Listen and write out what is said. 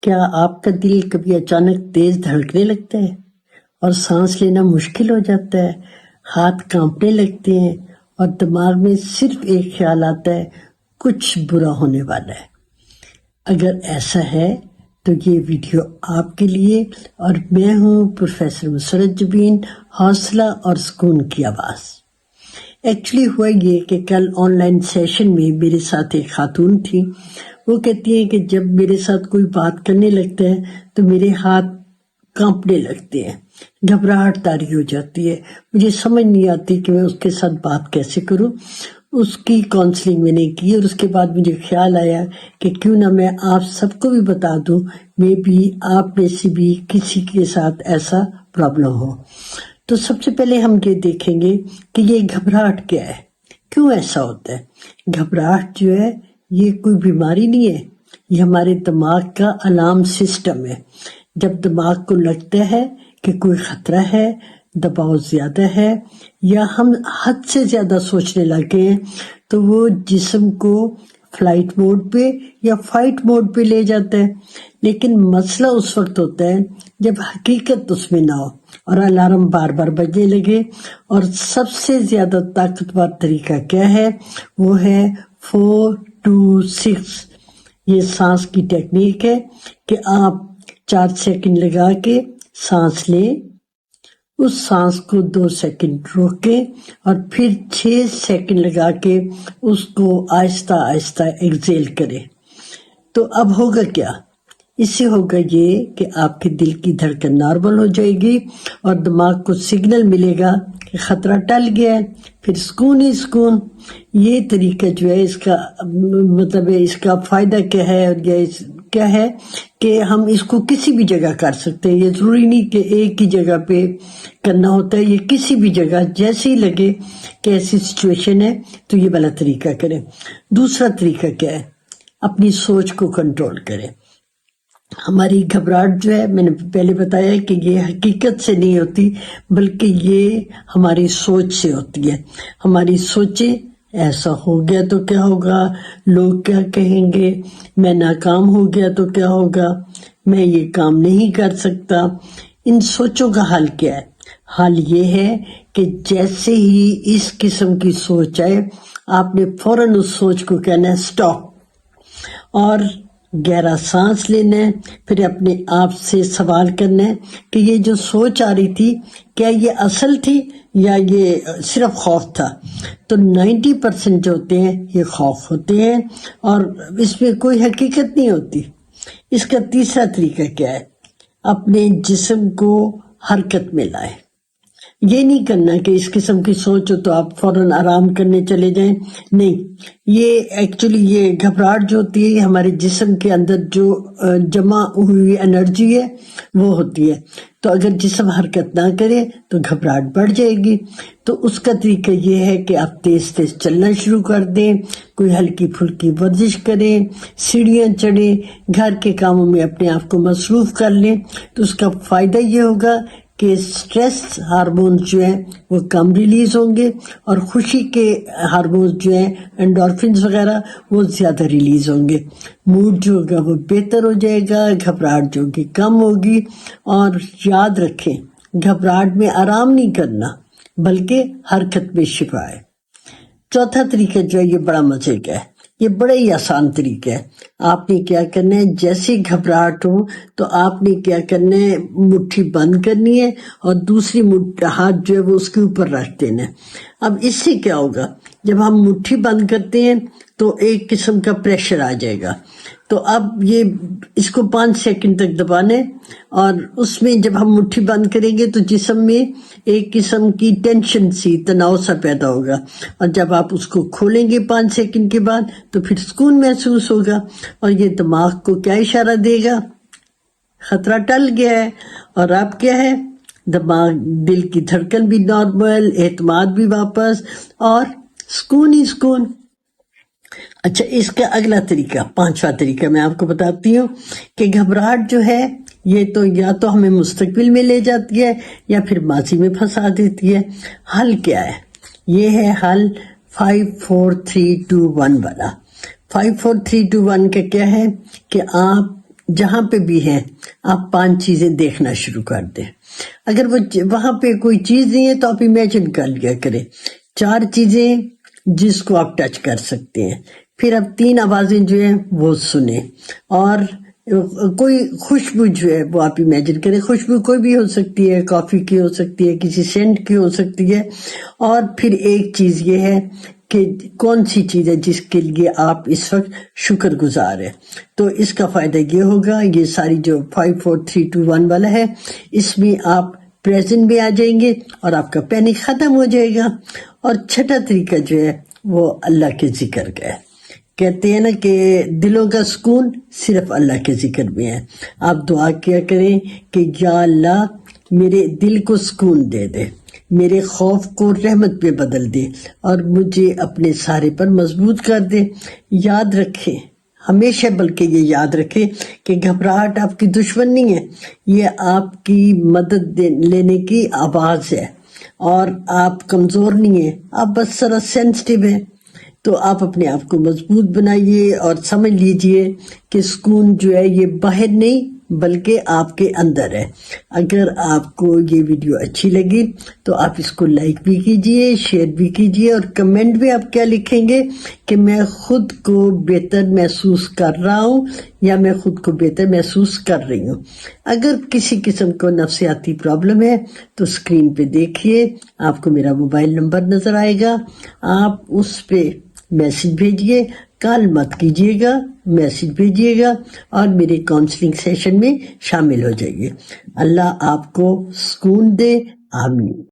کیا آپ کا دل کبھی اچانک تیز دھڑکنے لگتا ہے اور سانس لینا مشکل ہو جاتا ہے، ہاتھ کانپنے لگتے ہیں اور دماغ میں صرف ایک خیال آتا ہے کچھ برا ہونے والا ہے؟ اگر ایسا ہے تو یہ ویڈیو آپ کے لیے، اور میں ہوں پروفیسر مسرت جبین، حوصلہ اور سکون کی آواز۔ ایکچولی ہوا یہ کہ کل آن لائن سیشن میں میرے ساتھ ایک خاتون تھی۔ وہ کہتی ہیں کہ جب میرے ساتھ کوئی بات کرنے لگتا ہے تو میرے ہاتھ کانپنے لگتے ہیں، گھبراہٹ طاری ہو جاتی ہے، مجھے سمجھ نہیں آتی کہ میں اس کے ساتھ بات کیسے کروں۔ اس کی کاؤنسلنگ میں نے کی اور اس کے بعد مجھے خیال آیا کہ کیوں نہ میں آپ سب کو بھی بتا دوں، میں بھی آپ میں سے بھی کسی کے ساتھ ایسا پرابلم ہو۔ تو سب سے پہلے ہم یہ دیکھیں گے کہ یہ گھبراہٹ کیا ہے، کیوں ایسا ہوتا ہے۔ گھبراہٹ جو ہے یہ کوئی بیماری نہیں ہے، یہ ہمارے دماغ کا الارم سسٹم ہے۔ جب دماغ کو لگتا ہے کہ کوئی خطرہ ہے، دباؤ زیادہ ہے یا ہم حد سے زیادہ سوچنے لگے ہیں تو وہ جسم کو فلائٹ موڈ پہ یا فائٹ موڈ پہ لے جاتا ہے۔ لیکن مسئلہ اس وقت ہوتا ہے جب حقیقت اس میں نہ ہو اور الارم بار بار بجنے لگے۔ اور سب سے زیادہ طاقتور طریقہ کیا ہے؟ وہ ہے 4-2-6۔ یہ سانس کی ٹیکنیک ہے کہ آپ 4 سیکنڈ لگا کے سانس لیں، اس سانس کو 2 سیکنڈ روکیں اور پھر 6 سیکنڈ لگا کے اس کو آہستہ آہستہ ایکسیل کریں۔ تو اب ہوگا کیا؟ اس سے ہوگا یہ کہ آپ کے دل کی دھڑکن نارمل ہو جائے گی اور دماغ کو سگنل ملے گا کہ خطرہ ٹل گیا ہے، پھر سکون ہی سکون۔ یہ طریقہ جو ہے اس کا مطلب ہے، اس کا فائدہ کیا ہے اور یہ کیا ہے کہ ہم اس کو کسی بھی جگہ کر سکتے ہیں۔ یہ ضروری نہیں کہ ایک ہی جگہ پہ کرنا ہوتا ہے، یہ کسی بھی جگہ جیسے ہی لگے کہ ایسی سچویشن ہے تو یہ والا طریقہ کریں۔ دوسرا طریقہ کیا ہے؟ اپنی سوچ کو کنٹرول کریں۔ ہماری گھبراہٹ جو ہے، میں نے پہلے بتایا کہ یہ حقیقت سے نہیں ہوتی بلکہ یہ ہماری سوچ سے ہوتی ہے۔ ہماری سوچیں ایسا ہو گیا تو کیا ہوگا، لوگ کیا کہیں گے، میں ناکام ہو گیا تو کیا ہوگا، میں یہ کام نہیں کر سکتا۔ ان سوچوں کا حل کیا ہے؟ حل یہ ہے کہ جیسے ہی اس قسم کی سوچ آئے آپ نے فوراً اس سوچ کو کہنا ہے سٹاپ، اور گہرا سانس لینا ہے۔ پھر اپنے آپ سے سوال کرنا ہے کہ یہ جو سوچ آ رہی تھی کیا یہ اصل تھی یا یہ صرف خوف تھا؟ تو 90% جو ہوتے ہیں یہ خوف ہوتے ہیں اور اس میں کوئی حقیقت نہیں ہوتی۔ اس کا تیسرا طریقہ کیا ہے؟ اپنے جسم کو حرکت میں لائیں۔ یہ نہیں کرنا کہ اس قسم کی سوچ ہو تو آپ فوراً آرام کرنے چلے جائیں، نہیں۔ یہ ایکچولی یہ گھبراہٹ جو ہوتی ہے یہ ہمارے جسم کے اندر جو جمع ہوئی انرجی ہے وہ ہوتی ہے۔ تو اگر جسم حرکت نہ کرے تو گھبراہٹ بڑھ جائے گی۔ تو اس کا طریقہ یہ ہے کہ آپ تیز تیز چلنا شروع کر دیں، کوئی ہلکی پھلکی ورزش کریں، سیڑھیاں چڑھیں، گھر کے کاموں میں اپنے آپ کو مصروف کر لیں۔ تو اس کا فائدہ یہ ہوگا کہ سٹریس ہارمونز جو ہیں وہ کم ریلیز ہوں گے اور خوشی کے ہارمونز جو ہیں انڈورفنز وغیرہ وہ زیادہ ریلیز ہوں گے۔ موڈ جو ہوگا وہ بہتر ہو جائے گا، گھبراہٹ جو ہوگی کم ہوگی۔ اور یاد رکھیں گھبراہٹ میں آرام نہیں کرنا بلکہ حرکت میں شفا ہے۔ چوتھا طریقہ جو ہے یہ بڑا مزے کا ہے، یہ بڑا ہی آسان طریقہ ہے۔ آپ نے کیا کرنا ہے، جیسے گھبراہٹ ہو تو آپ نے کیا کرنا ہے، مٹھی بند کرنی ہے اور دوسری ہاتھ جو ہے وہ اس کے اوپر رکھ دینا ہے۔ اب اس سے کیا ہوگا، جب ہم مٹھی بند کرتے ہیں تو ایک قسم کا پریشر آ جائے گا۔ تو اب یہ اس کو 5 سیکنڈ تک دبانا ہے اور اس میں جب ہم مٹھی بند کریں گے تو جسم میں ایک قسم کی ٹینشن سی، تناؤ سا پیدا ہوگا، اور جب آپ اس کو کھولیں گے 5 سیکنڈ کے بعد تو پھر سکون محسوس ہوگا اور یہ دماغ کو کیا اشارہ دے گا، خطرہ ٹل گیا ہے۔ اور اب کیا ہے، دماغ دل کی دھڑکن بھی نارمل، اعتماد بھی واپس اور سکون ہی سکون۔ اچھا، اس کا اگلا طریقہ، 5واں طریقہ میں آپ کو بتاتی ہوں کہ گھبراہٹ جو ہے یہ تو یا تو ہمیں مستقبل میں لے جاتی ہے یا پھر ماضی میں پھنسا دیتی ہے۔ حل کیا ہے؟ یہ ہے حل 5-4-3-2-1 والا۔ 5-4-3-2-1 کا کیا ہے کہ آپ جہاں پہ بھی ہیں آپ 5 چیزیں دیکھنا شروع کر دیں. اگر وہ وہاں پہ کوئی چیز نہیں ہے تو آپ امیجن کر لیا کریں 4 چیزیں جس کو آپ ٹچ کر سکتے ہیں. پھر آپ 3 آوازیں جو ہیں وہ سنیں، اور کوئی خوشبو جو ہے وہ آپ امیجن کریں. خوشبو کوئی بھی ہو سکتی ہے، کافی کی ہو سکتی ہے، کسی سینٹ کی ہو سکتی ہے. اور پھر ایک چیز یہ ہے کہ کون سی چیز ہے جس کے لیے آپ اس وقت شکر گزار ہیں. تو اس کا فائدہ یہ ہوگا، یہ ساری جو 5 4 3 2 1 والا ہے، اس میں آپ پریزنٹ میں آ جائیں گے اور آپ کا پینک ختم ہو جائے گا. اور چھٹا طریقہ جو ہے وہ اللہ کے ذکر کا ہے. کہتے ہیں نا کہ دلوں کا سکون صرف اللہ کے ذکر میں ہے. آپ دعا کیا کریں کہ یا اللہ میرے دل کو سکون دے دے، میرے خوف کو رحمت میں بدل دے، اور مجھے اپنے سہارے پر مضبوط کر دے. یاد رکھیں ہمیشہ، بلکہ یہ یاد رکھیں کہ گھبراہٹ آپ کی دشمن نہیں ہے، یہ آپ کی مدد لینے کی آواز ہے. اور آپ کمزور نہیں ہیں، آپ بس ذرا سینسٹیو ہیں. تو آپ اپنے آپ کو مضبوط بنائیے اور سمجھ لیجئے کہ سکون جو ہے یہ باہر نہیں بلکہ آپ کے اندر ہے. اگر آپ کو یہ ویڈیو اچھی لگی تو آپ اس کو لائک بھی کیجئے، شیئر بھی کیجئے، اور کمنٹ میں آپ کیا لکھیں گے کہ میں خود کو بہتر محسوس کر رہا ہوں یا میں خود کو بہتر محسوس کر رہی ہوں. اگر کسی قسم کو نفسیاتی پرابلم ہے تو اسکرین پہ دیکھیے، آپ کو میرا موبائل نمبر نظر آئے گا، آپ اس پہ میسج بھیجئے. کال مت کیجئے گا، میسج بھیجئے گا اور میرے کاؤنسلنگ سیشن میں شامل ہو جائیے. اللہ آپ کو سکون دے. آمین.